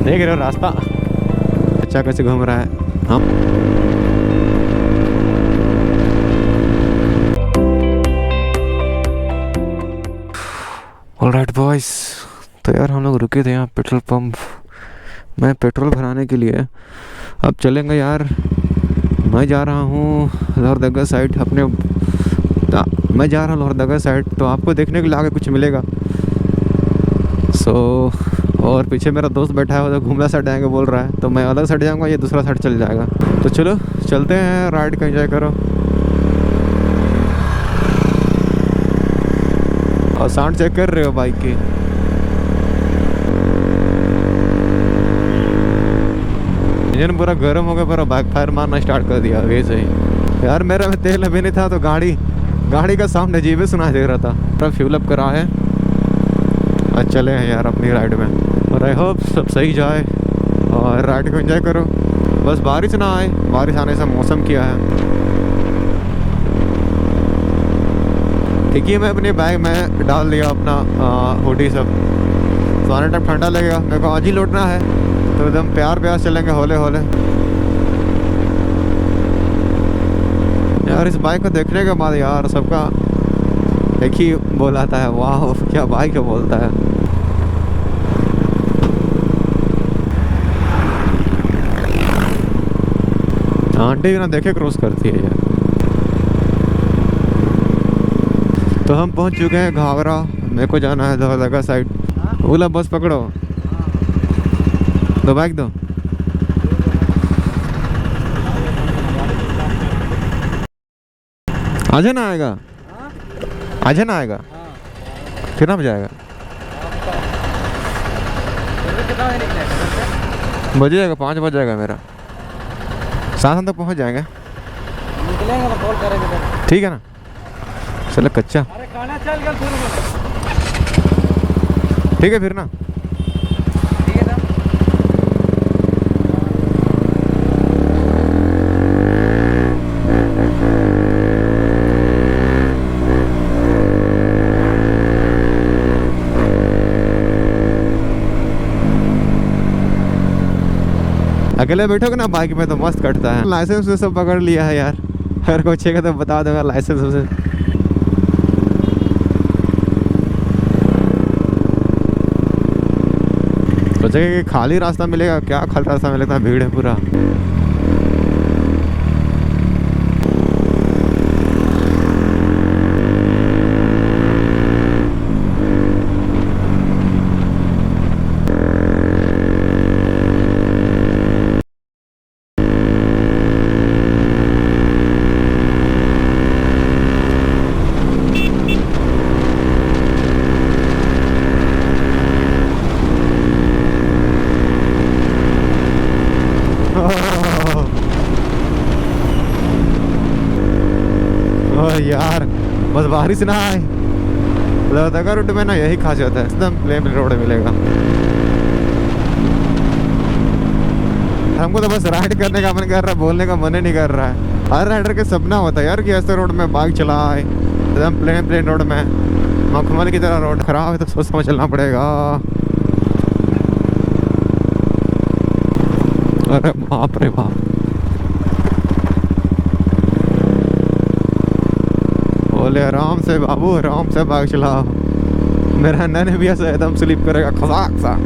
देख रहे हो रास्ता अच्छा कैसे घूम रहा है। हम ऑलराइट बॉयज, तो यार हम लोग रुके थे यहाँ पेट्रोल पंप में पेट्रोल भराने के लिए। अब चलेंगे यार। मैं जा रहा हूँ लोहरदगा साइड मैं जा रहा हूँ लोहरदगा साइड, तो आपको देखने के लिए आगे कुछ मिलेगा। और पीछे मेरा दोस्त बैठा है, वो तो घूमला साइड जाएंगे बोल रहा है, तो मैं अलग साइड जाऊँगा, ये दूसरा साइड चल जाएगा। तो चलो चलते हैं, राइड का एंजॉय करो और साउंड चेक कर रहे हो बाइक की। इंजन पूरा गर्म हो गया, पूरा बैक फायर मारना स्टार्ट कर दिया वैसे ही। यार मेरा में तेल अभी नहीं था, तो गाड़ी का साउंड अजीब ही सुनाई दे रहा था। पूरा फ्यूल अप करा है और चले हैं यार अपनी राइड में। और आई होप सब सही जाए और राइड को एंजॉय करो। बस बारिश ना आए, बारिश आने से मौसम किया है। देखिए मैं अपने बैग में डाल दिया अपना हुडी सब, तो आने टाइम ठंडा लगेगा। मेरे को आज ही लौटना है, तो एकदम प्यार प्यार चलेंगे हौले हौले। यार इस बाइक को देखने के बाद यार सबका एक ही बोल आता है, वाह क्या बाइक है बोलता है। आंटी भी ना देखे क्रॉस करती है यार। तो हम पहुंच चुके हैं घाघरा। मेरे को जाना है लोहरदगा साइड। ओला बस पकड़ो, दो बाइक दो। आज ना आएगा, आज ना आएगा, कितना बजे आएगा? बज जाएगा, 5 बज जाएगा मेरा। 7 तक पहुंच जाएंगे, निकलेंगे तो कॉल करेंगे। ठीक है ना? चलो कच्चा, अरे खाना चल गया ठीक है फिर ना। ठीक है ना। अकेले बैठोगे ना बाइक में तो मस्त कटता है। लाइसेंस सब पकड़ लिया है यार, अगर कोई छेगा तो बता दूंगा लाइसेंस उसे। सोचेगा कि खाली रास्ता मिलेगा, क्या खाली रास्ता मिलेगा, भीड़ है पूरा। यार बस बारिश ना आए। लोहरदगा रूट में ना यही खासियत है, एकदम प्लेन रोड मिलेगा। हमको तो बस राइड करने का मन कर रहा है, बोलने का मन ही नहीं कर रहा है। हर राइडर के सपना होता है यार कि ऐसे रोड में बाइक चलाए, एकदम प्लेन रोड में। मखमल की तरह रोड खराब है तो सोच समझ चलना पड़ेगा। अरे बाप रे बाप, बोले आराम से बाबू, आराम से बाइक चलाओ। मेरा नैन भी ऐसा एकदम स्लिप करेगा खजाक सा।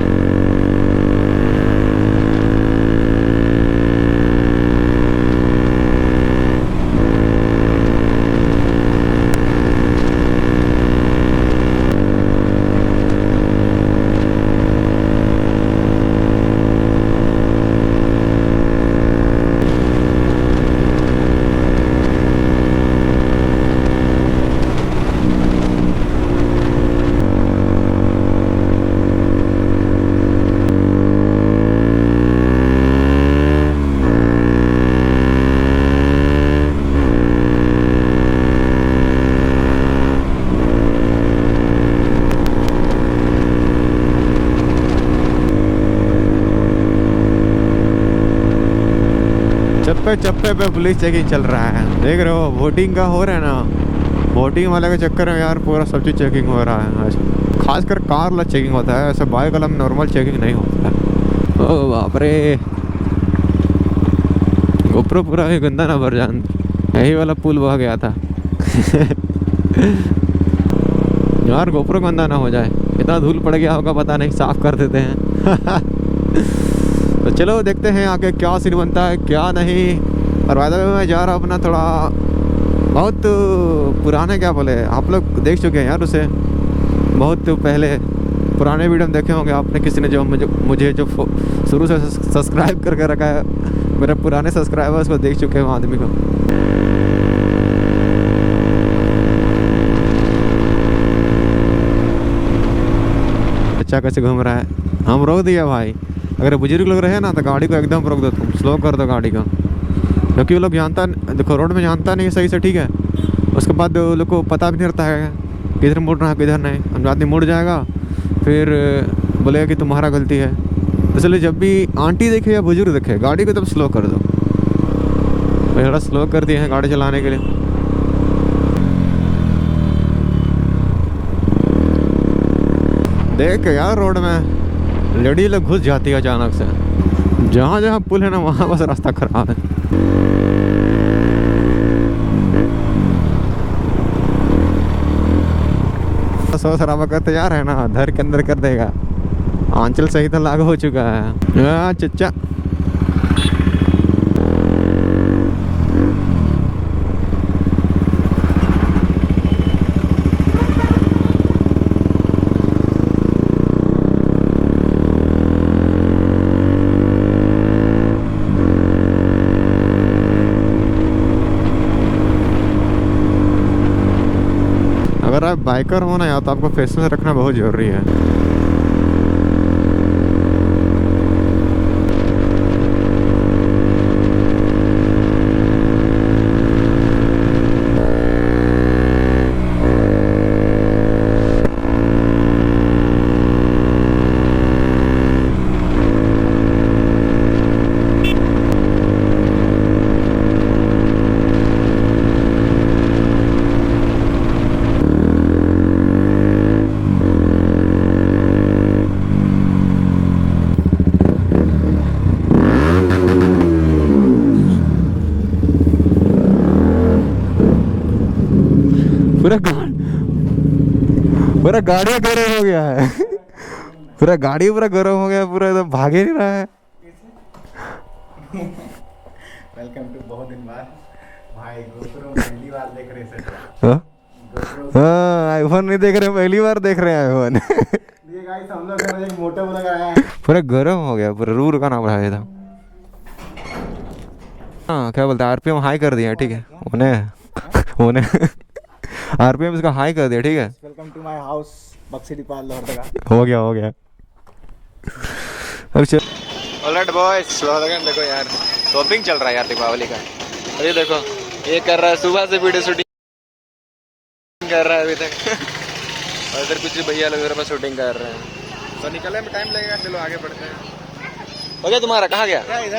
चप्पे चप्पे पे पुलिस चेकिंग चल रहा है, देख रहे हो। वोटिंग का हो रहा है ना, वोटिंग वाले के चक्कर में यार पूरा सब चीज़ चेकिंग हो रहा है आज। खासकर कार वाला चेकिंग होता है, ऐसे बाइक वाला में नॉर्मल चेकिंग नहीं होता है। ओ बाप रे, गोप्रो पूरा ही गंदा ना भर जान, यही वाला पुल बह गया था। यार गोप्रो गंदा ना हो जाए, इतना धूल पड़ गया होगा पता नहीं, साफ कर देते हैं। तो चलो देखते हैं आगे क्या सीन बनता है क्या नहीं। और वायदा में मैं जा रहा हूँ अपना थोड़ा बहुत पुराने, क्या बोले, आप लोग देख चुके हैं यार उसे, बहुत पहले पुराने वीडियो में देखे होंगे आपने, किसी ने जो मुझे जो शुरू से सब्सक्राइब करके रखा है, मेरे पुराने सब्सक्राइबर्स को देख चुके हैं वो आदमी को। बच्चा कैसे घूम रहा है, हम रोक दिया भाई। अगर बुजुर्ग लोग रहे ना तो गाड़ी को एकदम रोक दो, तुम स्लो कर दो गाड़ी को, क्योंकि वो लोग जानता, देखो रोड में जानता नहीं सही से, ठीक है। उसके बाद वो लोग को पता भी नहीं रहता है किधर मुड़ना है किधर नहीं, हम आदमी मुड़ जाएगा फिर बोलेगा कि तुम्हारा गलती है। इसलिए जब भी आंटी देखे या बुजुर्ग देखे गाड़ी को तब स्लो कर दो। मैं थोड़ा स्लो कर दिए हैं गाड़ी चलाने के लिए। देख यार रोड में लेडी लोग घुस जाती है अचानक से, जहाँ जहाँ पुल है ना वहाँ बस रास्ता खराब है। सौ शराबा का तैयार है ना, धर के अंदर कर देगा। आंचल सही तो लागू हो चुका है। चचा अगर आप बाइकर हो ना यार तो आपको पेशेंस रखना बहुत ज़रूरी है। पूरा गाड़ी गर्म हो गया है। पूरा गाड़ी पूरा गर्म हो गया, पूरा एकदम भाग ही नहीं रहा है। वेलकम टू बहुत दिन बाद भाई, गोप्रो पहली बार देख रहे हैं। हाँ आईफोन नहीं देख रहे, पहली बार देख रहे हैं आईफोन। ये गाइस हम लोग एक मोटे वाला लगाया है, पूरा गर्म हो गया, पूरा रू का नाम बढ़ाया था। हाँ क्या बोलते हैं, आरपीएम हाई कर दिया, ठीक है उन्हें आरपीएम इसका हाई कर दिया, ठीक है। Welcome to my house Baksi Pal Lohardaga. हो गया अब चल। ऑलराइट बॉयज, लोहरदगा देखो यार शॉपिंग चल रहा है यार दीपावली का। अरे देखो ये कर रहा है, सुबह से वीडियो शूटिंग कर रहा है अभी तक। और इधर कुछ भैया लोग इधर पर शूटिंग कर रहे हैं, तो निकलने में टाइम लगेगा। चलो आगे बढ़ते हैं। हो गया तुम्हारा, कहाँ गया? इधर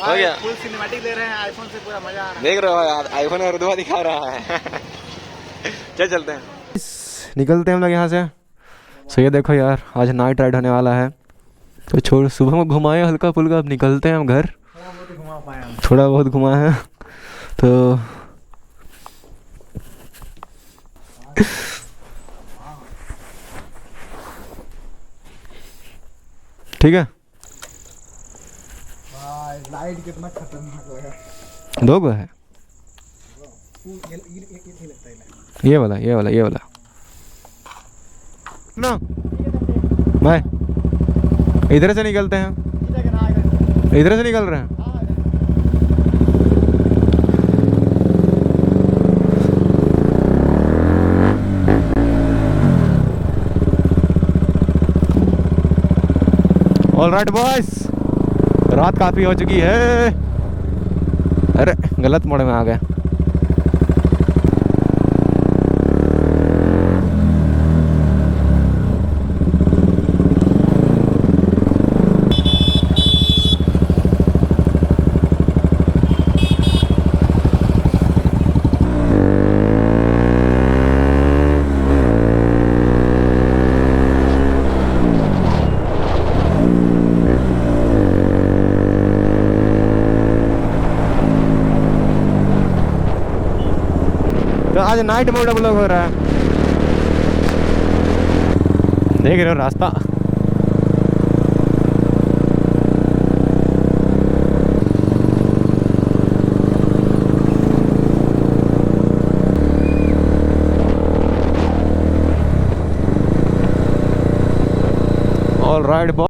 हो गया, फुल सिनेमैटिक ले रहे हैं, आईफोन से पूरा मजा आ रहा है। देख रहे हो आईफोन और दुआ दिखा रहा है। चल चलते हैं, निकलते हैं हम लोग यहाँ से। सही है, देखो यार आज नाइट राइड होने वाला है, तो छोड़ सुबह में घुमाए हल्का फुल्का, अब निकलते हैं हम घर। थोड़ा बहुत घुमा है तो ठीक है। लाइट कितना खतरनाक लगा, 2 है ये वाला ना। भाई इधर से निकलते हैं, इधर से निकल रहे हैं। ऑलराइट बॉयज, रात काफ़ी हो चुकी है। अरे गलत मोड़ में आ गया। तो आज नाइट मोड व्लॉग हो रहा है, देख रहे हो रास्ता। All right.